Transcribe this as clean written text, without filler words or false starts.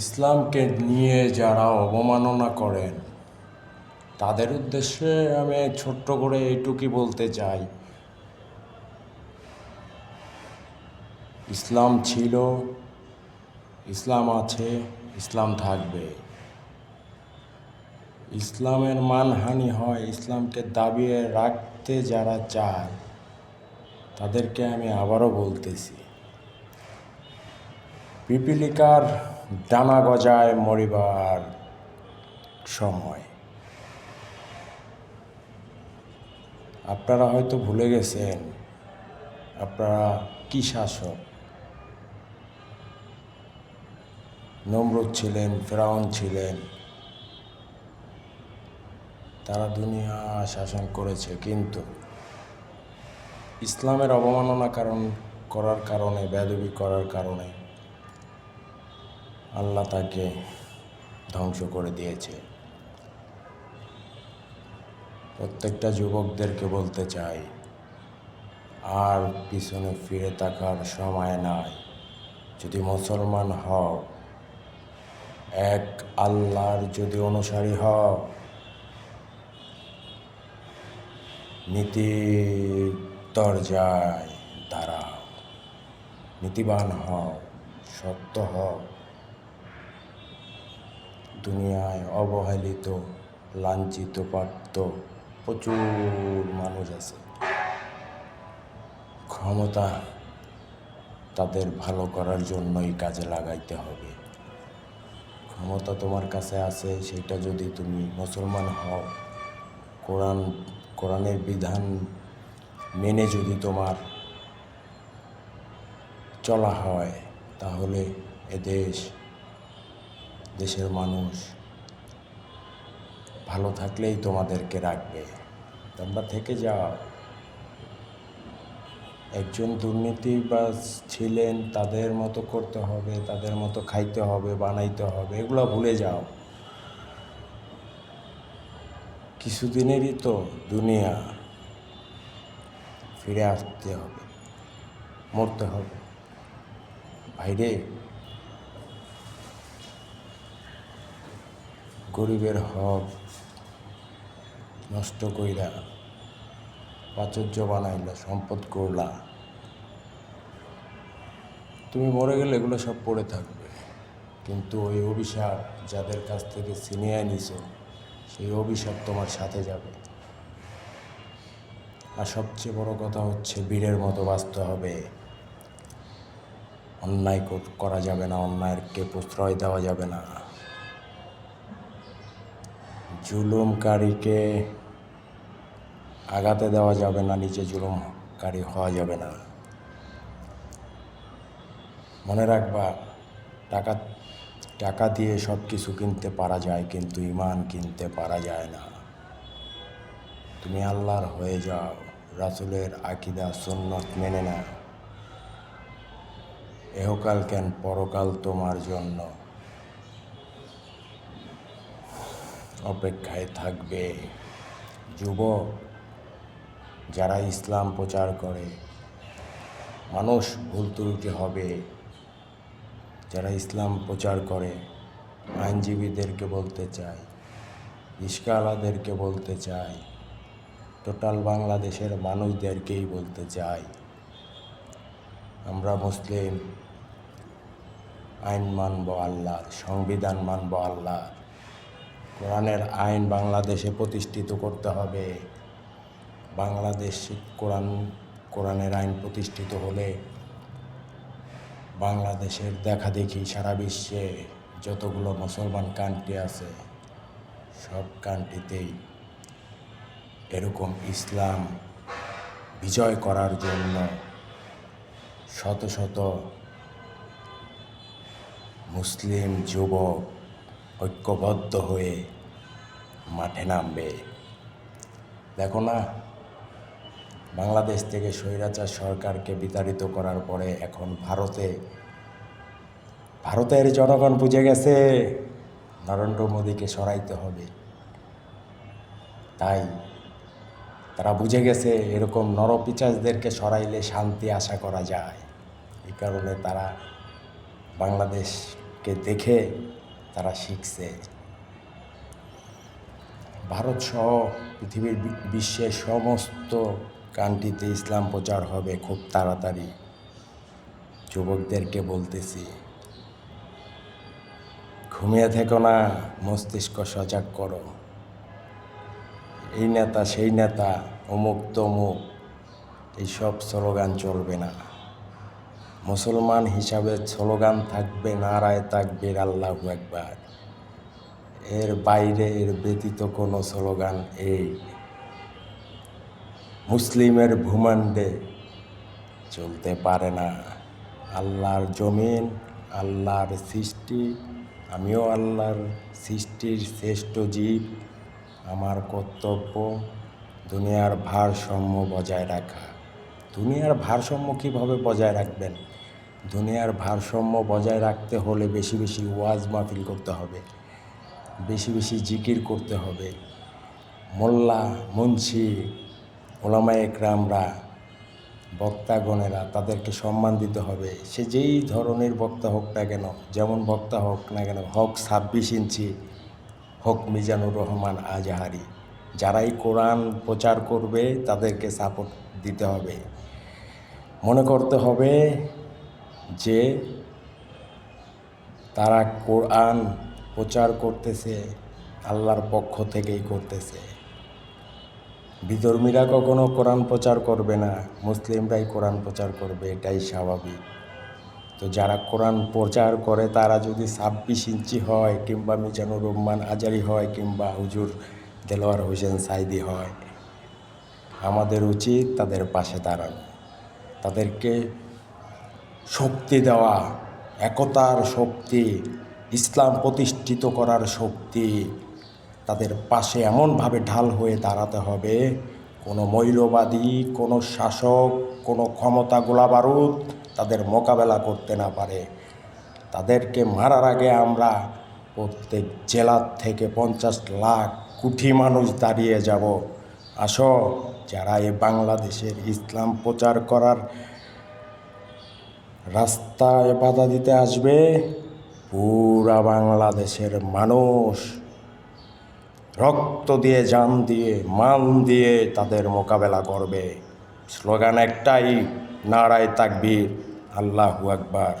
ইসলামকে নিয়ে যারা অবমাননা করেন তাদের উদ্দেশ্যে আমি ছোট্ট করে এইটুকুই বলতে চাই, ইসলাম ছিল, ইসলাম আছে, ইসলাম থাকবে। ইসলামের মানহানি হয়, ইসলামকে দাবিয়ে রাখতে যারা চায় তাদেরকে আমি আবারও বলতেছি, পিপীলিকার ডানা গজায় মরিবার সময়। আপনারা হয়তো ভুলে গেছেন আপনারা কি শাসক। নমরুদ ছিলেন, ফেরাউন ছিলেন, তারা দুনিয়া শাসন করেছে, কিন্তু ইসলামের অবমাননা করার কারণে, বেয়াদবি করার কারণে আল্লাহ তাকে ধ্বংস করে দিয়েছে। প্রত্যেকটা যুবকদেরকে বলতে চাই, আর পিছনে ফিরে তাকার সময় নাই। যদি মুসলমান হও, এক আল্লাহর যদি অনুসারী হও, নীতির দরজায় দাঁড়াও, নীতিবান হও, সত্য হও। দুনিয়ায় অবহেলিত, লাঞ্ছিত, প্রাপ্ত প্রচুর মানুষ আছে। ক্ষমতা তাদের ভালো করার জন্যই কাজে লাগাইতে হবে। ক্ষমতা তোমার কাছে আছে, সেটা যদি তুমি মুসলমান হও, কোরআনের বিধান মেনে যদি তোমার চলা হয়, তাহলে দেশের মানুষ ভালো থাকলেই তোমাদেরকে রাখবে। তোমরা থেকে যাও। একজন দুর্নীতিবাজ ছিলেন, তাদের মতো করতে হবে, তাদের মতো খাইতে হবে, বানাইতে হবে, এগুলো ভুলে যাও। কিছুদিনেরই তো দুনিয়া, ফিরে আসতে হবে, মরতে হবে। ভাইরে, গরিবের হক নষ্ট কইরা প্রাচুর্য বানাইলা, সম্পদ করলা, তুমি মরে গেলে এগুলো সব পড়ে থাকবে। কিন্তু ওই অভিশাপ যাদের কাছ থেকে ছিনিয়ে নিছো, সেই অভিশাপ তোমার সাথে যাবে। আর সবচেয়ে বড় কথা হচ্ছে, বীরের মতো বাঁচতে হবে। অন্যায় করা যাবে না, অন্যায়কে প্রশ্রয় দেওয়া যাবে না, জুলুমকারীকে আঘাতে দেওয়া যাবে না, নিজে জুলুমকারী হওয়া যাবে না। মনে রাখবা, টাকা দিয়ে সব কিছু কিনতে পারা যায়, কিন্তু ঈমান কিনতে পারা যায় না। তুমি আল্লাহর হয়ে যাও, রাসূলের আকীদা সুন্নাত মেনে নাও। এহকাল কেন, পরকাল তোমার জন্য অপেক্ষায় থাকবে। যুবক যারা ইসলাম প্রচার করে, মানুষ ভুল ত্রুটি হবে, যারা ইসলাম প্রচার করে, আইনজীবীদেরকে বলতে চাই, রিস্কাওয়ালাদেরকে বলতে চাই, টোটাল বাংলাদেশের মানুষদেরকেই বলতে চাই, আমরা মুসলিম, আইন মানব আল্লাহর, সংবিধান মানব আল্লাহর। কোরআনের আইন বাংলাদেশে প্রতিষ্ঠিত করতে হবে। বাংলাদেশে কোরআনের আইন প্রতিষ্ঠিত হলে বাংলাদেশের দেখা দেখি সারা বিশ্বে যতগুলো মুসলমান কান্ট্রি আছে, সব কান্ট্রিতেই এরকম ইসলাম বিজয় করার জন্য শত শত মুসলিম যুবক ঐক্যবদ্ধ হয়ে মাঠে নামবে। দেখো না, বাংলাদেশ থেকে স্বৈরাচার সরকারকে বিতাড়িত করার পরে এখন ভারতের জনগণ বুঝে গেছে নরেন্দ্র মোদীকে সরাইতে হবে। তাই তারা বুঝে গেছে এরকম নরপিশাচদেরকে সরাইলে শান্তি আশা করা যায়। এই কারণে তারা বাংলাদেশকে দেখে তারা শিখছে। ভারত সহ পৃথিবীর বিশ্বের সমস্ত কান্ট্রিতে ইসলাম প্রচার হবে খুব তাড়াতাড়ি। যুবকদেরকে বলতেছি, ঘুমিয়ে থেকো না, মস্তিষ্ক সজাগ করো। এই নেতা সেই নেতা, অমুক তমুক, এইসব স্লোগান চলবে না। মুসলমান হিসাবে স্লোগান থাকবে নারায়ে তাকবীর, আল্লাহু আকবার। এর বাইরে এর ব্যতীত কোনো স্লোগান এই মুসলিমের ভূখণ্ডে চলতে পারে না। আল্লাহর জমিন, আল্লাহর সৃষ্টি, আমিও আল্লাহর সৃষ্টির শ্রেষ্ঠ জীব। আমার কর্তব্য দুনিয়ার ভারসাম্য বজায় রাখা। দুনিয়ার ভারসাম্য কীভাবে বজায় রাখবেন? দুনিয়ার ভারসাম্য বজায় রাখতে হলে বেশি বেশি ওয়াজ মাহফিল করতে হবে, বেশি বেশি জিকির করতে হবে। মোল্লা, মুন্সি, ওলামায়ে একরামরা, বক্তাগণেরা, তাদেরকে সম্মান দিতে হবে। সে যেই ধরনের বক্তা হোক না কেন, যেমন বক্তা হোক না কেন, হোক 26 ইঞ্চি, হোক মিজানুর রহমান আজহারি, যারাই কোরআন প্রচার করবে তাদেরকে সাপোর্ট দিতে হবে। মনে করতে হবে যে তারা কোরআন প্রচার করতেছে আল্লাহর পক্ষ থেকেই করতেছে। বিধর্মীরা কখনো কোরআন প্রচার করবে না, মুসলিমরাই কোরআন প্রচার করবে, এটাই স্বাভাবিক। তো যারা কোরআন প্রচার করে তারা যদি 26 ইঞ্চি হয়, কিংবা মিজানুর রহমান আজহারি হয়, কিংবা হুজুর দেলোয়ার হোসেন সাইদি হয়, আমাদের উচিত তাদের পাশে দাঁড়ানো, তাদেরকে শক্তি দেওয়া, একতার শক্তি, ইসলাম প্রতিষ্ঠিত করার শক্তি। তাদের পাশে এমনভাবে ঢাল হয়ে দাঁড়াতে হবে, কোনো মৌলবাদী, কোনো শাসক, কোনো ক্ষমতা গোলাবারুদ তাদের মোকাবেলা করতে না পারে। তাদেরকে মারার আগে আমরা প্রত্যেক জেলার থেকে 50 লাখ কোটি মানুষ দাঁড়িয়ে যাব। আসো, যারা এই বাংলাদেশের ইসলাম প্রচার করার রাস্তায় বাধা দিতে আসবে, পুরা বাংলাদেশের মানুষ রক্ত দিয়ে, জান দিয়ে, মান দিয়ে তাদের মোকাবেলা করবে। স্লোগান একটাই, নারায়ে তাকবীর, আল্লাহু আকবার।